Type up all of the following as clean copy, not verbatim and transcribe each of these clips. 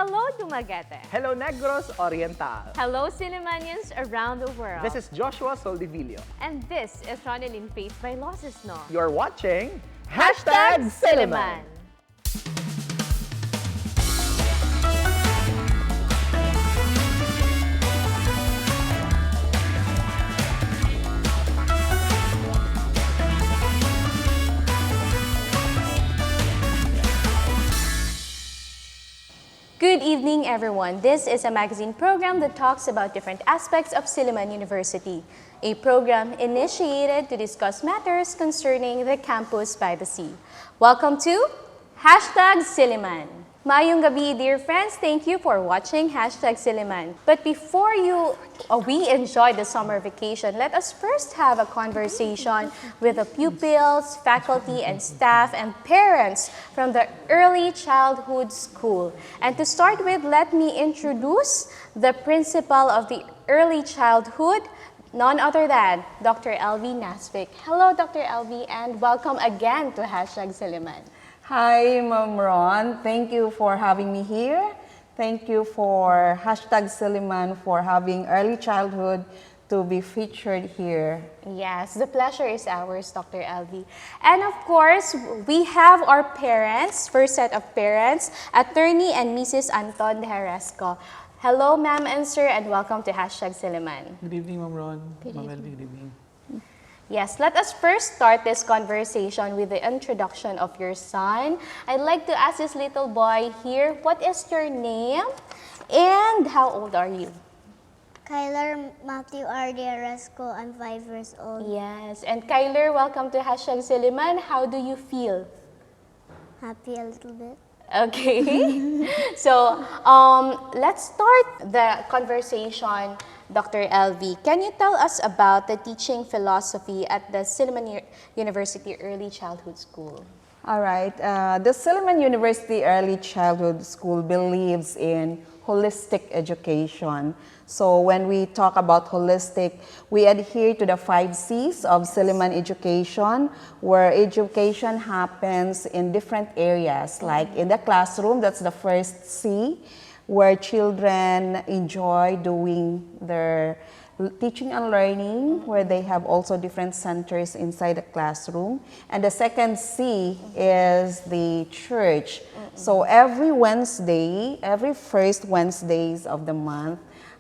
Hello, Dumaguete. Hello, Negros Oriental. Hello, Sillimanians around the world. This is Joshua Soldivillo. And this is Ronelyn Faith Vailoces-No. You're watching Silliman. Good evening, everyone. This is a magazine program that talks about different aspects of Silliman University, a program initiated to discuss matters concerning the campus by the sea. Welcome to Silliman. Mayong gabi, dear friends. Thank you for watching Silliman. But before we enjoy the summer vacation, let us first have a conversation with the pupils, faculty, and staff, and parents from the Early Childhood School. And to start with, let me introduce the principal of the Early Childhood, none other than Dr. Elve Nasvik. Hello, Dr. Elve, and welcome again to Silliman. Hi, Ma'am Ron. Thank you for having me here. Thank you for Silliman for having early childhood to be featured here. Yes, the pleasure is ours, Dr. Elve. And of course, we have our parents, first set of parents, Attorney and Mrs. Anton Dejaresco. Hello, ma'am and sir, and welcome to Silliman. Good evening, Ma'am Ron. Ma'am Elve, good evening. Yes, let us first start this conversation with the introduction of your son. I'd like to ask this little boy here, what is your name and how old are you? Kyler Mathieu Reyes-Dejaresco. I'm 5 years old. Yes, and Kyler, welcome to Silliman. How do you feel? Happy a little bit. Okay, so let's start the conversation, Dr. Elve. Can you tell us about the teaching philosophy at the Silliman University Early Childhood School? All right. The Silliman University Early Childhood School believes in holistic education. So when we talk about holistic, we adhere to the 5 C's of Silliman education, where education happens in different areas, like in the classroom, that's the first C, where children enjoy doing their teaching and learning, where they have also different centers inside the classroom. And the second C is the church. So every Wednesday, every first Wednesdays of the month,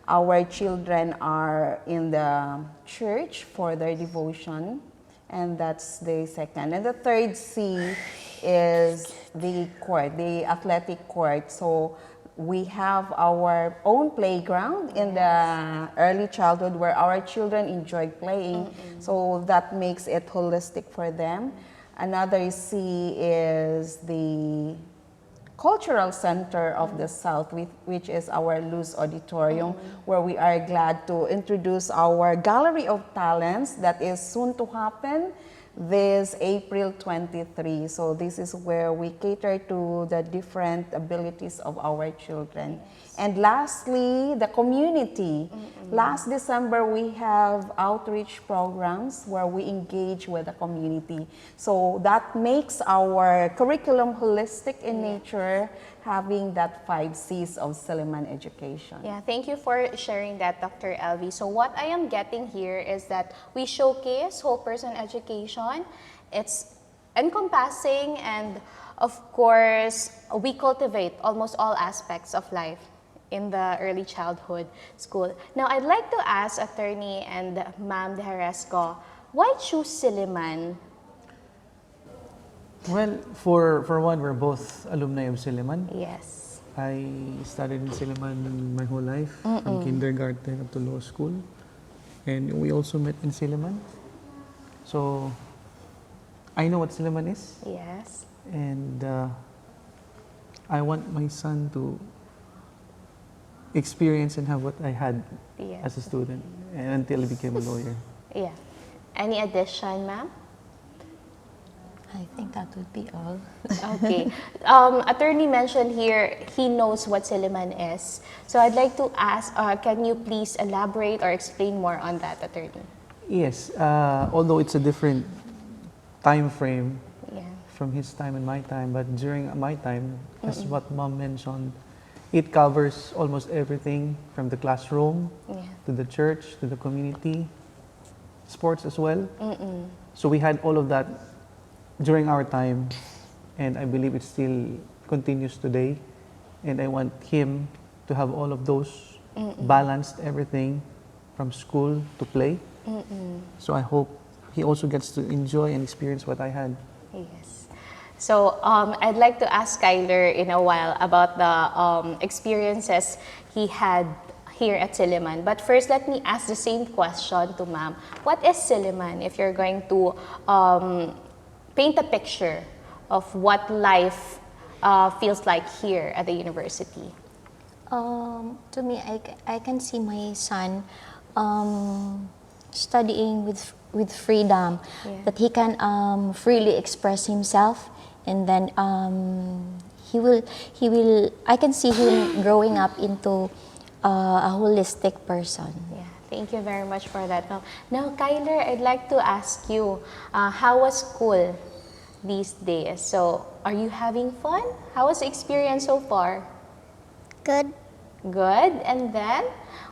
our children are in the church for their devotion, and that's the second. And the third C is the court, the athletic court. So we have our own playground in the early childhood where our children enjoy playing. So that makes it holistic for them. Another C is the cultural center of the South, which is our Luz Auditorium, where we are glad to introduce our Gallery of Talents that is soon to happen this April 23. So this is where we cater to the different abilities of our children. And lastly, the community. Last December, we have outreach programs where we engage with the community. So that makes our curriculum holistic in nature, having that 5 C's of Silliman education. Yeah, thank you for sharing that, Dr. Elve. So what I am getting here is that we showcase whole person education. It's encompassing, and of course, we cultivate almost all aspects of life in the early childhood school. Now, I'd like to ask Attorney and Ma'am Dejaresco, why choose Silliman? Well, for one, we're both alumni of Silliman. Yes. I studied in Silliman my whole life, from kindergarten up to law school. And we also met in Silliman. So, I know what Silliman is. Yes. And I want my son to experience and have what I had as a student, and until I became a lawyer. Yeah. Any addition, ma'am? I think that would be all. Okay. Attorney mentioned here he knows what Silliman is. So I'd like to ask, can you please elaborate or explain more on that, Attorney? Yes, although it's a different time frame Yeah. from his time and my time, but during my time, as what Mom mentioned, It covers almost everything from the classroom Yeah. to the church to the community, sports as well. So we had all of that during our time, and I believe it still continues today. And I want him to have all of those, balanced everything from school to play. So I hope he also gets to enjoy and experience what I had. Yes. So I'd like to ask Kyler in a while about the experiences he had here at Silliman. But first, let me ask the same question to Ma'am. What is Silliman, if you're going to paint a picture of what life feels like here at the university? To me, I can see my son studying with freedom, that he can freely express himself, and then he will. I can see him growing up into a holistic person. Yeah, thank you very much for that. Now, Kyler, I'd like to ask you, how was school these days? So, are you having fun? How was the experience so far? Good. Good. And then,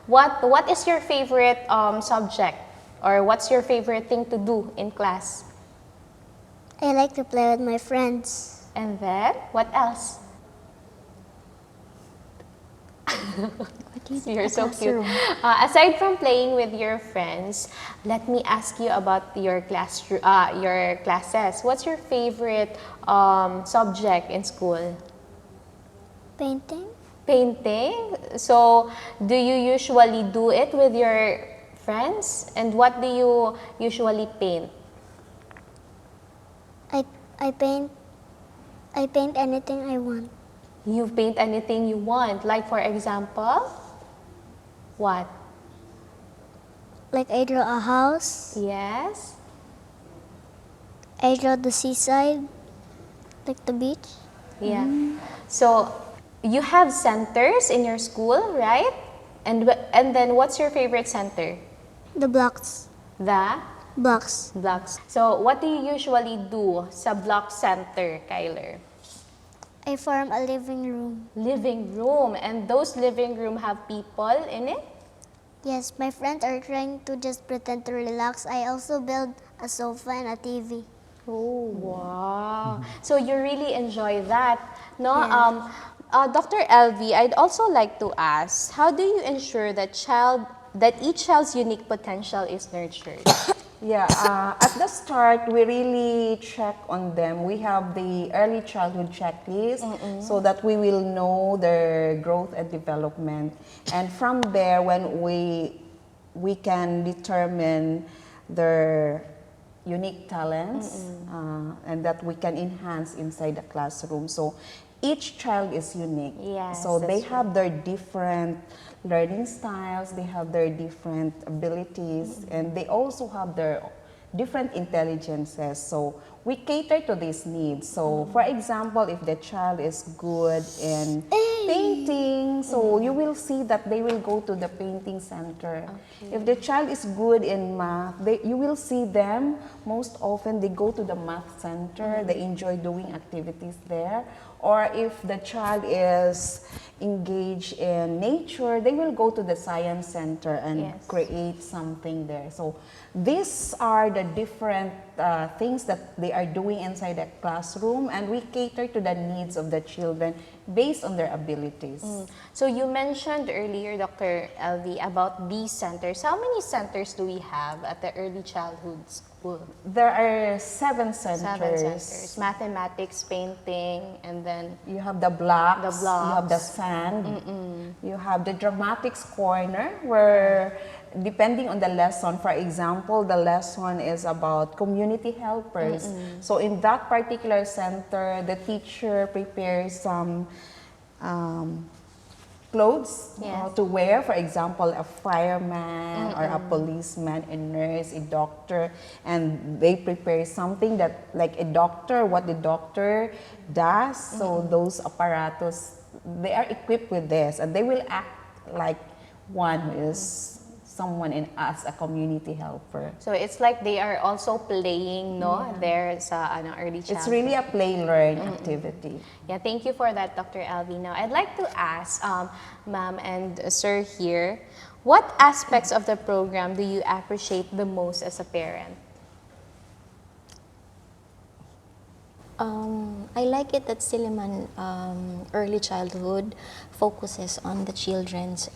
what is your favorite subject, or what's your favorite thing to do in class? I like to play with my friends. And then, what else? You're so cute. Aside from playing with your friends, let me ask you about your classes. What's your favorite subject in school? Painting. Painting. So, do you usually do it with your friends? And what do you usually paint? I paint anything I want. You paint anything you want. Like, for example, what? Like I draw a house. Yes. I draw the seaside, like the beach. Yeah. So, you have centers in your school, right? And then what's your favorite center? The blocks. The Blocks. blocks. So, what do you usually do sa block center, Kyler? I form a living room. Living room. And those living room have people in it? Yes, my friends are trying to just pretend to relax. I also build a sofa and a TV. Oh, wow. So, you really enjoy that, no? Yeah. Dr. Elve, I'd also like to ask, how do you ensure that each child's unique potential is nurtured? Yeah, at the start, we really check on them. We have the early childhood checklist so that we will know their growth and development. And from there, when we can determine their unique talents and that we can enhance inside the classroom. So each child is unique. Yes, so they that's have their different learning styles, they have their different abilities, and they also have their different intelligences. So we cater to these needs. So for example, if the child is good in painting, so you will see that they will go to the painting center. If the child is good in math, you will see them most often they go to the math center. They enjoy doing activities there. Or if the child is engaged in nature, they will go to the science center and create something there. So these are the different things that they are doing inside the classroom, and we cater to the needs of the children based on their abilities. So you mentioned earlier, Dr. Elve, about these centers. How many centers do we have at the early childhood school? There are 7 centers. 7 centers. Mathematics, painting, and then You have the blocks, The blocks. you have the sand, you have the dramatics corner where depending on the lesson, for example, the lesson is about community helpers. So in that particular center, the teacher prepares some clothes to wear, for example, a fireman or a policeman, a nurse, a doctor, and they prepare something that like a doctor, what the doctor does. So those apparatus, they are equipped with this, and they will act like one who is someone as a community helper. So it's like they are also playing, no? There sa early childhood. It's really a play-learn activity. Yeah, thank you for that, Dr. Elve. Now, I'd like to ask ma'am and sir here, what aspects of the program do you appreciate the most as a parent? I like it that Silliman early childhood focuses on the children's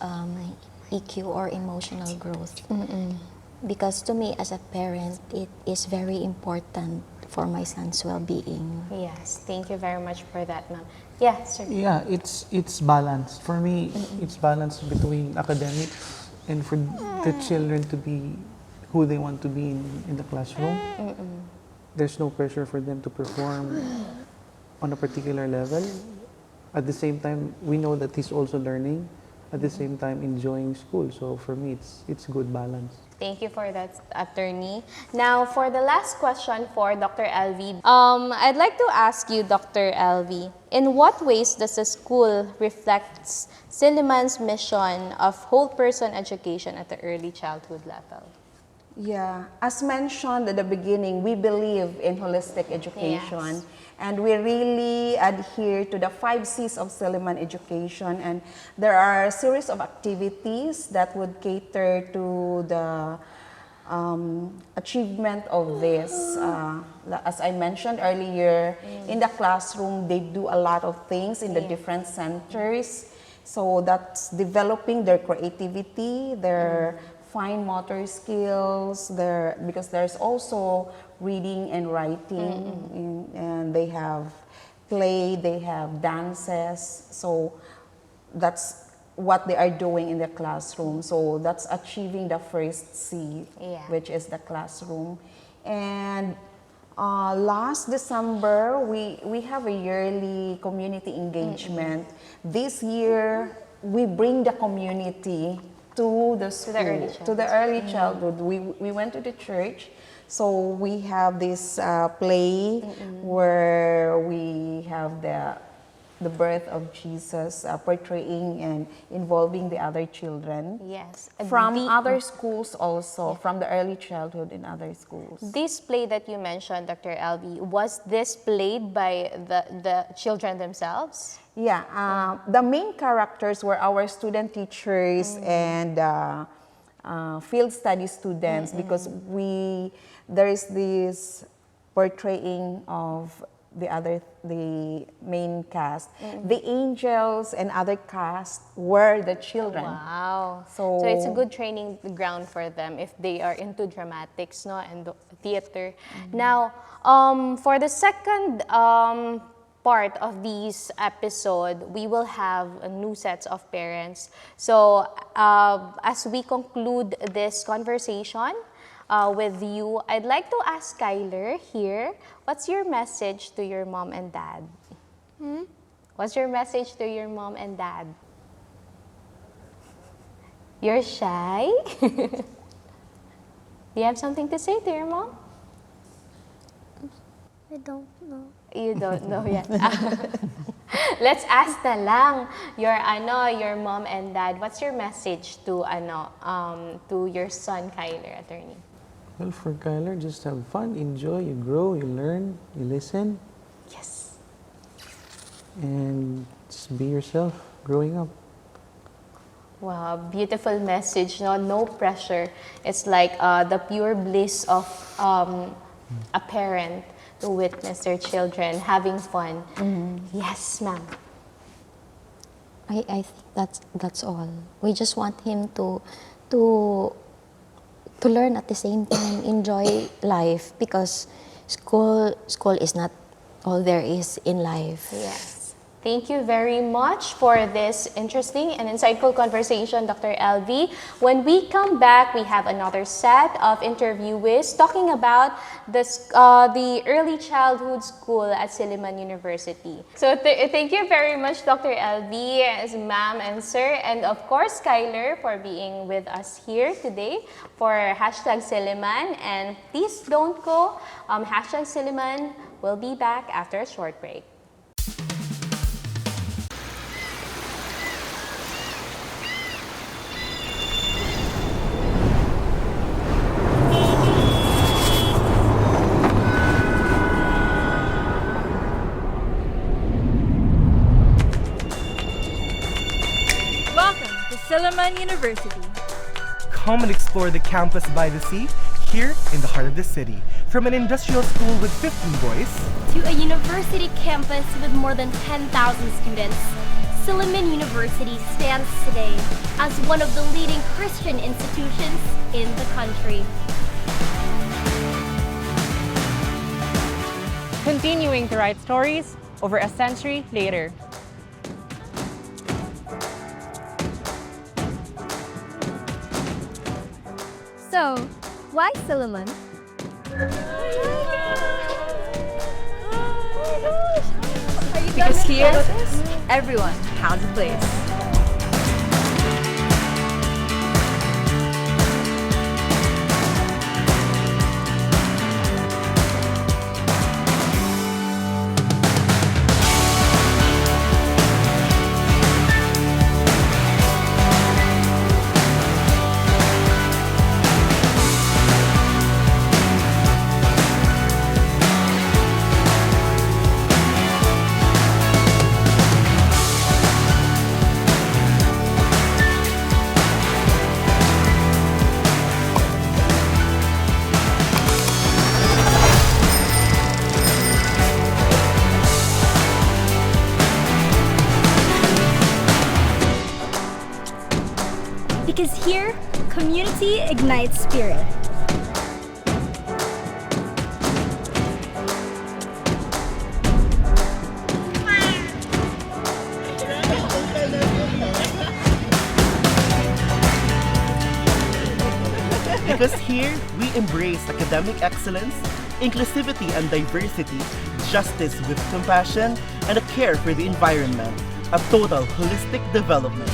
EQ or emotional growth. Because to me as a parent, it is very important for my son's well-being. Yes, thank you very much for that, ma'am. Yeah, sir. Yeah, it's balance. For me, it's balance between academics and for the children to be who they want to be in the classroom. There's no pressure for them to perform on a particular level. At the same time, we know that he's also learning. At the same time, enjoying school. So for me, it's good balance. Thank you for that, attorney. Now, for the last question for Dr. Elve, I'd like to ask you, Dr. Elve, in what ways does the school reflect Silliman's mission of whole person education at the early childhood level? Yeah, as mentioned at the beginning, we believe in holistic education. Yes. And we really adhere to the 5 C's of Silliman education. And there are a series of activities that would cater to the achievement of this. As I mentioned earlier, in the classroom, they do a lot of things in the different centers. So that's developing their creativity, their fine motor skills, because there's also reading and writing, and they have play, they have dances. So that's what they are doing in the classroom. So that's achieving the first C, which is the classroom. And last December, we have a yearly community engagement. This year, we bring the community to the school, to the early childhood. We went to the church, so we have this play where we have the birth of Jesus portraying and involving the other children. Yes. From other schools also, from the early childhood in other schools. This play that you mentioned, Dr. Elve, was this played by the children themselves? Yeah, the main characters were our student teachers and field study students, because there is this portraying of the main cast. The angels and other cast were the children. Wow. So it's a good training ground for them if they are into dramatics, no, and theater. Now, for the second part of this episode, we will have new sets of parents. So as we conclude this conversation with you, I'd like to ask Skyler here, what's your message to your mom and dad? What's your message to your mom and dad? You're shy? Do you have something to say to your mom? I don't know. You don't know yet. Let's ask na lang your mom and dad. What's your message to to your son Kyler, attorney? Well, for Kyler, just have fun, enjoy, you grow, you learn, you listen, Yes. and just be yourself growing up. Wow, beautiful message. No pressure. It's like the pure bliss of a parent to witness their children having fun. Yes, ma'am. I think that's all. We just want him to learn at the same time, enjoy life, because school is not all there is in life. Yes. Thank you very much for this interesting and insightful conversation, Dr. Elve. When we come back, we have another set of interviewees talking about the early childhood school at Silliman University. So thank you very much, Dr. Elve, as ma'am and sir, and of course, Skyler, for being with us here today for #Silliman. And please don't go. #Silliman will be back after a short break. to Silliman University. Come and explore the campus by the sea, here in the heart of the city. From an industrial school with 15 boys to a university campus with more than 10,000 students, Silliman University stands today as one of the leading Christian institutions in the country. Continuing to write stories over a century later. So, why Silliman? Because here, everyone has a place. Because here, community ignites spirit. Because here, we embrace academic excellence, inclusivity and diversity, justice with compassion, and a care for the environment, a total holistic development.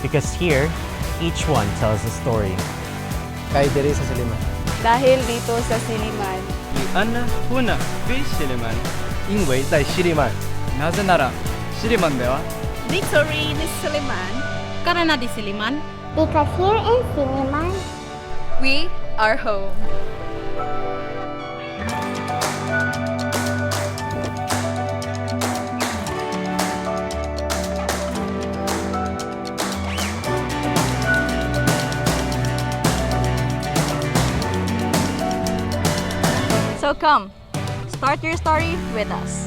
Because here, each one tells a story. Kahit diri sa Silliman. Dahil dito sa Silliman. 安娜후나非Silliman，因为在Silliman。なぜならSillimanでは Victory ni Silliman. Karena di Silliman. Because here in Silliman, We are home. So come, start your story with us.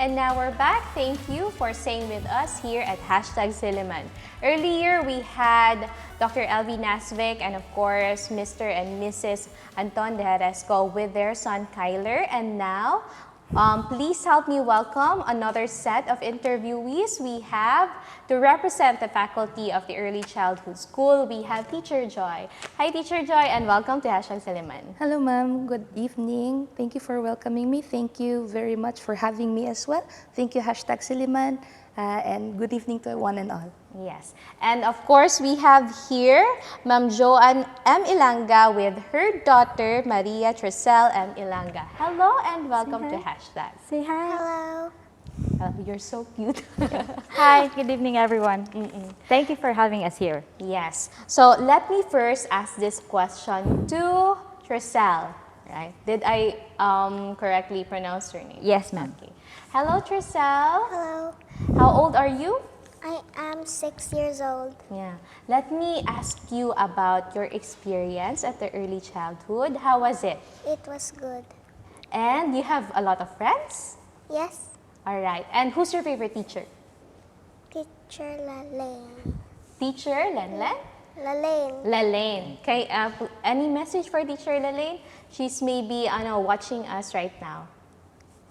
And now we're back. Thank you for staying with us here at #Silliman. Earlier, we had Dr. Elve Nasvik and of course, Mr. and Mrs. Anton Dejaresco with their son, Kyler. And now, Please help me welcome another set of interviewees. We have, to represent the faculty of the Early Childhood School, we have Teacher Joy. Hi, Teacher Joy, and welcome to #Silliman. Hello, ma'am. Good evening. Thank you for welcoming me. Thank you very much for having me as well. Thank you, #Silliman, and good evening to one and all. Yes. And of course, we have here Ma'am Joan M. Ilanga with her daughter, Maria Treselle M. Ilanga. Hello and welcome to #. Say hi. Hello. You're so cute. Hi, good evening, everyone. Thank you for having us here. Yes. So let me first ask this question to Treselle. Right? Did I correctly pronounce her name? Yes, ma'am. Okay. Hello, Treselle. Hello. How old are you? I am 6 years old. Yeah. Let me ask you about your experience at the early childhood. How was it? It was good. And you have a lot of friends? Yes. All right. And who's your favorite teacher? Teacher Ling. Teacher Lenlen? Lalane. Lalane. Okay. Any message for Teacher Lalane? She's maybe watching us right now.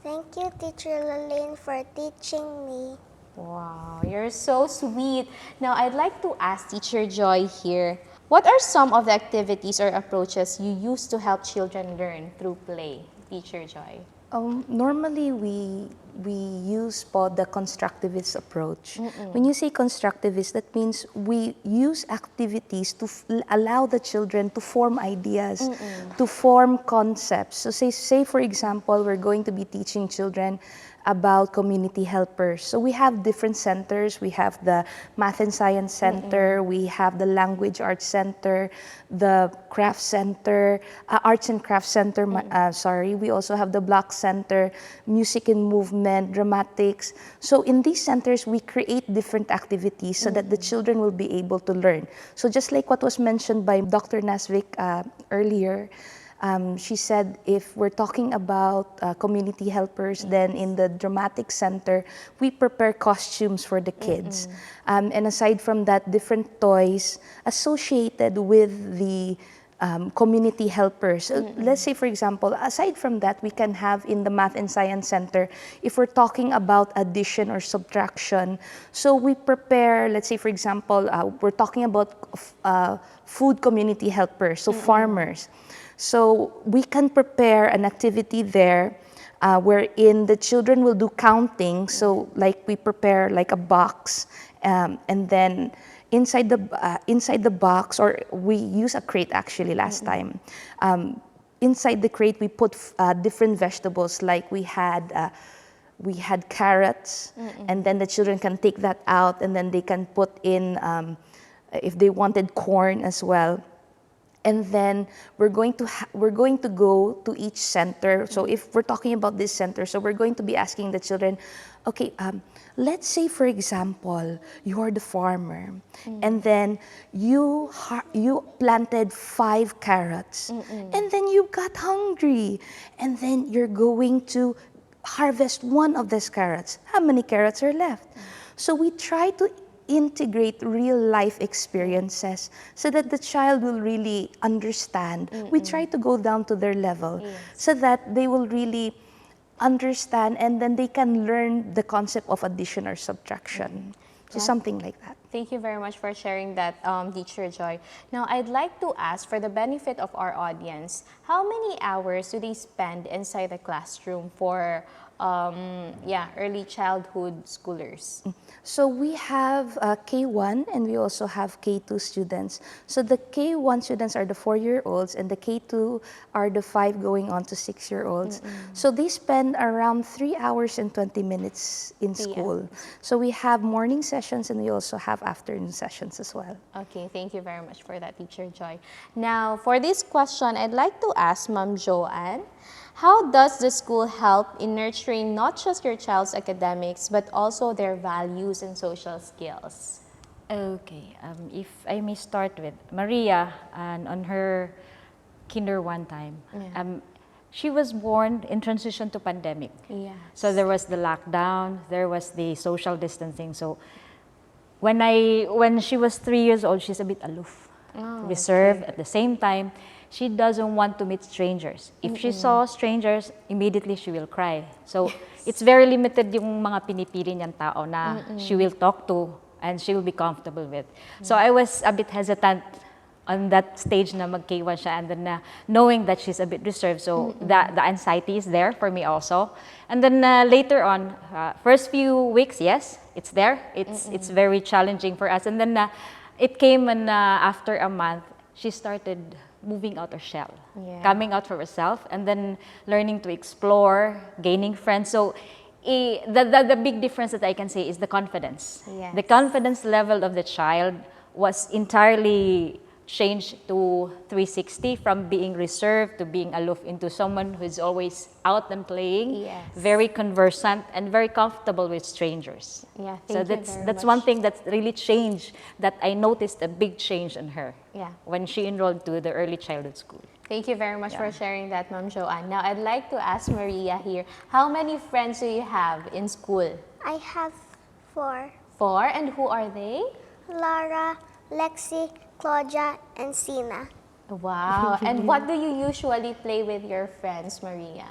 Thank you, Teacher Lalane, for teaching me. Wow, you're so sweet. Now, I'd like to ask Teacher Joy here, what are some of the activities or approaches you use to help children learn through play, Teacher Joy? Normally, we use the constructivist approach. When you say constructivist, that means we use activities to allow the children to form ideas, to form concepts. So say for example, we're going to be teaching children about community helpers. So we have different centers. We have the Math and Science Center, we have the Language Arts Center, the Craft Center, Arts and Crafts Center, we also have the Block Center, Music and Movement, Dramatics. So in these centers, we create different activities so that the children will be able to learn. So just like what was mentioned by Dr. Nasvik earlier, she said if we're talking about community helpers, then in the Dramatic Center, we prepare costumes for the kids. And aside from that, different toys associated with the community helpers. Let's say, for example, aside from that, we can have in the Math and Science Center, if we're talking about addition or subtraction, so we prepare, let's say, for example, we're talking about food community helpers, so farmers. So we can prepare an activity there wherein the children will do counting. So like we prepare like a box and then inside the box, or we use a crate actually last time. Inside the crate we put different vegetables, like we had carrots, and then the children can take that out and then they can put in, if they wanted, corn as well. And then we're going to go to each center. So if we're talking about this center, so we're going to be asking the children, okay, let's say for example, you're the farmer, and then you planted 5 carrots, and then you got hungry, and then you're going to harvest one of these carrots. How many carrots are left? So we try to integrate real life experiences so that the child will really understand. We try to go down to their level so that they will really understand, and then they can learn the concept of addition or subtraction. So something like that. Thank you very much for sharing that, Teacher Joy. Now, I'd like to ask, for the benefit of our audience, how many hours do they spend inside the classroom for early childhood schoolers? So we have K1 and we also have K2 students. So the K1 students are the 4-year-olds and the K2 are the 5 going on to 6-year-olds. So they spend around 3 hours and 20 minutes in school. So we have morning sessions and we also have afternoon sessions as well. Okay, thank you very much for that, Teacher Joy. Now, for this question, I'd like to ask Ma'am Joan, how does the school help in nurturing not just your child's academics, but also their values and social skills? Okay, if I may start with Maria, and on her kinder one time, she was born in transition to pandemic. So there was the lockdown, there was the social distancing. So when she was 3 years old, she's a bit aloof, reserved. At the same time, she doesn't want to meet strangers. If she saw strangers, immediately she will cry. So it's very limited yung mga pinipili niyang tao na she will talk to and she will be comfortable with. So I was a bit hesitant on that stage na mag-K1 siya, and then knowing that she's a bit reserved, so the anxiety is there for me also. And then later on, first few weeks, yes, it's there. It's very challenging for us. And then it came and after a month, she started moving out her shell, coming out for herself, and then learning to explore, gaining friends. So the big difference that I can say is the confidence. Yes. The confidence level of the child was entirely changed to 360, from being reserved to being aloof into someone who's always out and playing, very conversant and very comfortable with strangers. Yeah, so that's one thing that's really changed, that I noticed a big change in her when she enrolled to the early childhood school. Thank you very much for sharing that, Ma'am Joan. Now, I'd like to ask Maria here, how many friends do you have in school? I have 4. 4, and who are they? Lara, Lexi, Claudia, and Sina. Wow. And what do you usually play with your friends, Maria?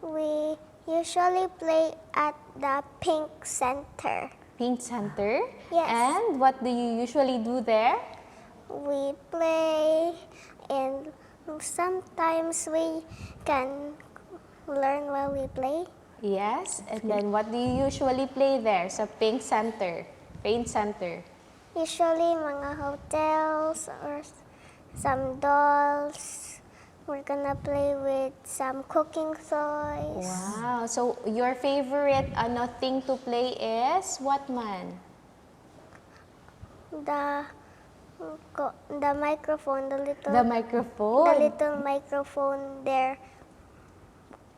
We usually play at the Pink Center. Pink Center? Yes. And what do you usually do there? We play, and sometimes we can learn while we play. Yes. And then what do you usually play there sa Pink Center? Paint Center? Usually, mga hotels or some dolls. We're gonna play with some cooking toys. Wow. So, your favorite thing to play is what, man? The microphone, the little... The microphone? The little microphone there.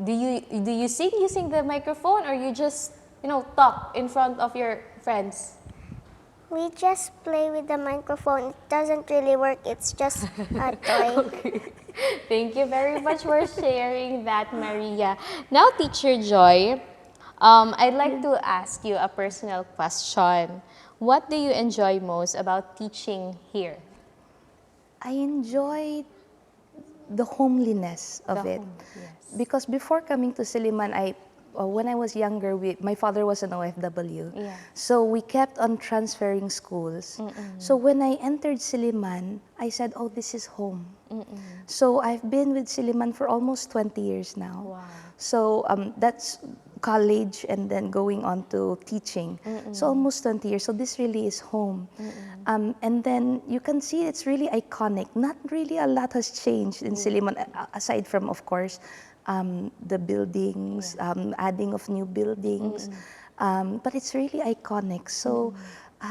Do you sing using the microphone, or you just, talk in front of your friends? We just play with the microphone. It doesn't really work. It's just a toy. Okay. Thank you very much for sharing that, Maria. Now, Teacher Joy, I'd like to ask you a personal question. What do you enjoy most about teaching here? I enjoy the homeliness of it. Yes. Because before coming to Silliman, when I was younger, my father was an OFW. Yeah. So we kept on transferring schools. So when I entered Silliman, I said, oh, this is home. So I've been with Silliman for almost 20 years now. Wow. So that's college and then going on to teaching. So almost 20 years. So this really is home. And then you can see it's really iconic. Not really a lot has changed in Silliman, aside from, of course, the buildings, adding of new buildings. But it's really iconic. So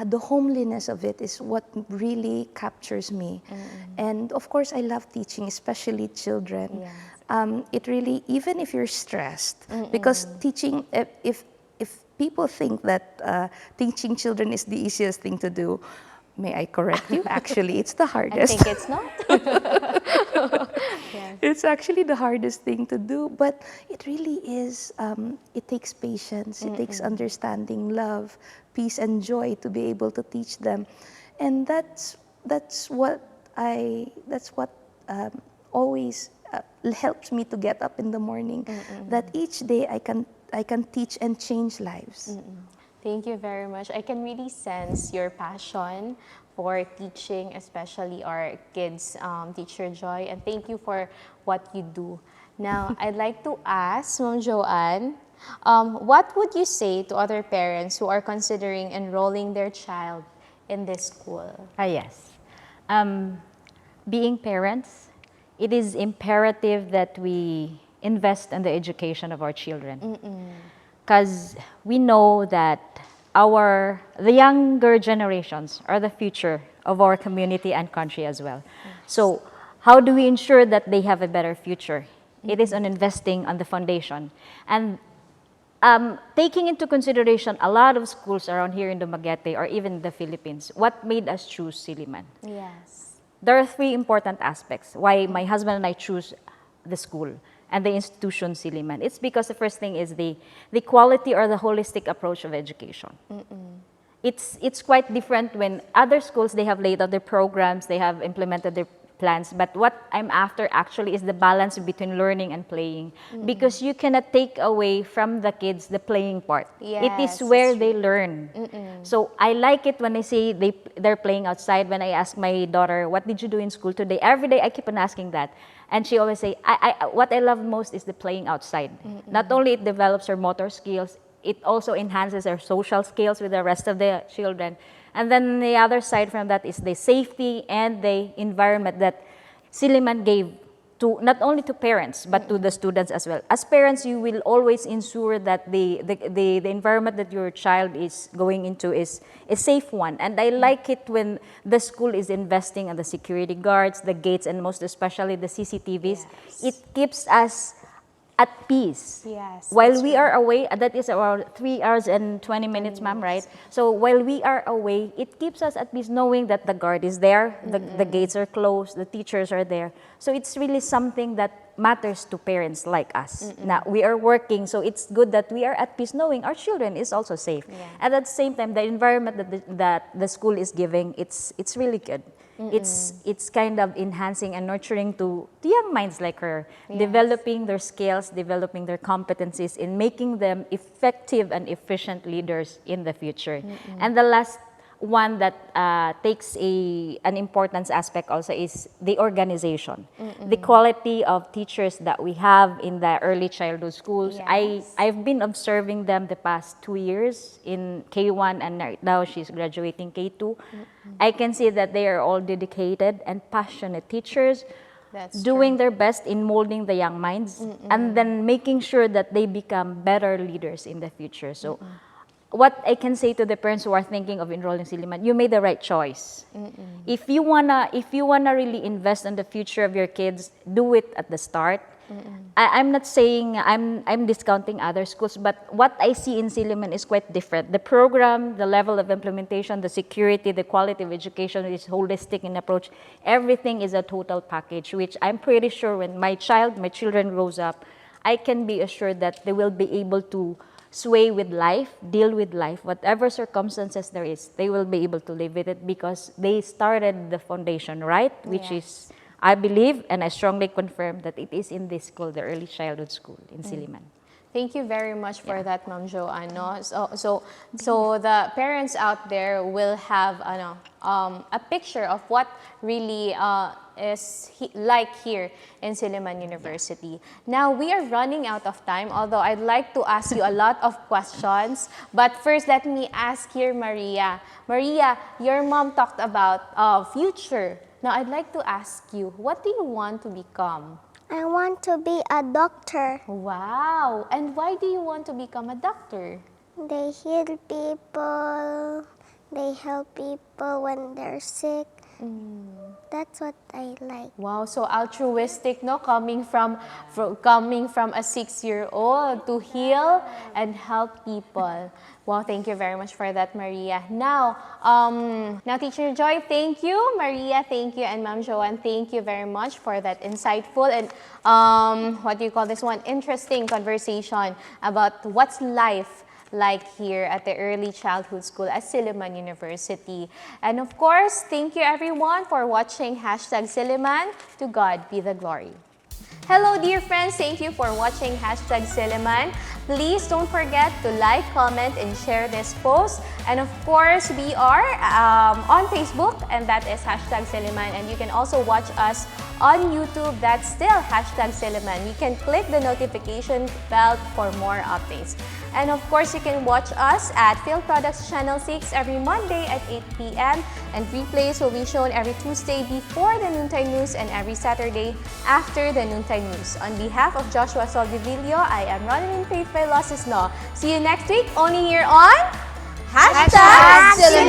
the homeliness of it is what really captures me. And of course, I love teaching, especially children. It really, even if you're stressed, because teaching, if people think that teaching children is the easiest thing to do, may I correct you? Actually, it's the hardest. I think it's not. Yes. It's actually the hardest thing to do, but it really is. It takes patience. It takes understanding, love, peace, and joy to be able to teach them, and that's what always helps me to get up in the morning. That each day I can teach and change lives. Thank you very much. I can really sense your passion for teaching, especially our kids, Teacher Joy, and thank you for what you do. Now, I'd like to ask Ma'am Joan, what would you say to other parents who are considering enrolling their child in this school? Yes. Being parents, it is imperative that we invest in the education of our children. Because we know that the younger generations are the future of our community and country as well. So how do we ensure that they have a better future? It is on investing on the foundation. And taking into consideration a lot of schools around here in Dumaguete or even the Philippines, what made us choose Silliman? Yes. There are 3 important aspects why my husband and I choose the school and the institution Silliman. It's because the first thing is the quality or the holistic approach of education. It's quite different when other schools, they have laid out their programs, they have implemented their plans. But what I'm after actually is the balance between learning and playing. Because you cannot take away from the kids the playing part. It is where they learn. So I like it when I say they're playing outside. When I ask my daughter, what did you do in school today? Every day I keep on asking that. And she always say, what I love most is the playing outside. Not only it develops her motor skills, it also enhances her social skills with the rest of the children. And then the other side from that is the safety and the environment that Silliman gave to not only to parents but to the students as well. As parents, you will always ensure that the environment that your child is going into is a safe one. And I like it when the school is investing on the security guards, the gates, and most especially the CCTVs. It keeps us at peace. While we are away, that is around 3 hours and 20 minutes, ma'am, right? So while we are away, it keeps us at peace knowing that the guard is there, the gates are closed, the teachers are there. So it's really something that matters to parents like us. Now, we are working, so it's good that we are at peace knowing our children is also safe. And at the same time, the environment that the school is giving, it's really good. It's kind of enhancing and nurturing to young minds like her, developing their skills, developing their competencies in making them effective and efficient leaders in the future. And the last one that takes an importance aspect also is the organization, the quality of teachers that we have in the early childhood schools. I've been observing them the past 2 years in K1 and now she's graduating K2. I can see that they are all dedicated and passionate teachers, doing their best in molding the young minds and then making sure that they become better leaders in the future. So what I can say to the parents who are thinking of enrolling Silliman, you made the right choice. If you wanna really invest in the future of your kids, do it at the start. I'm not saying I'm discounting other schools, but what I see in Silliman is quite different. The program, the level of implementation, the security, the quality of education is holistic in approach. Everything is a total package, which I'm pretty sure when my children grows up, I can be assured that they will be able to sway with life, deal with life, whatever circumstances there is, they will be able to live with it because they started the foundation right, which is, I believe, and I strongly confirm that it is in this school, the early childhood school in Silliman. Thank you very much for that, Ma'am Joan. No? So the parents out there will have a picture of what really is like here in Silliman University. Now, we are running out of time, although I'd like to ask you a lot of questions. But first, let me ask here Maria. Maria, your mom talked about future. Now, I'd like to ask you, what do you want to become? I want to be a doctor. Wow! And why do you want to become a doctor? They heal people, they help people when they're sick. That's what I like. Wow, so altruistic, no? Coming from a 6-year-old to heal and help people. Wow, thank you very much for that, Maria. Now, Teacher Joy, thank you. Maria, thank you. And Ma'am Joan, thank you very much for that insightful and, interesting conversation about what's life like here at the early childhood school at Silliman University. And of course, thank you everyone for watching #Silliman. To God be the glory. Hello dear friends, thank you for watching #Silliman. Please don't forget to like, comment, and share this post. And of course, we are on Facebook, and that is #Silliman. And you can also watch us on YouTube, that's still #Silliman. You can click the notification bell for more updates. And of course, you can watch us at Field Products Channel 6 every Monday at 8 p.m. And replays will be shown every Tuesday before the noontime news and every Saturday after the noontime news. On behalf of Joshua Soldivillo, I am Ronelyn Vailoces-No. See you next week, only here on #Silliman.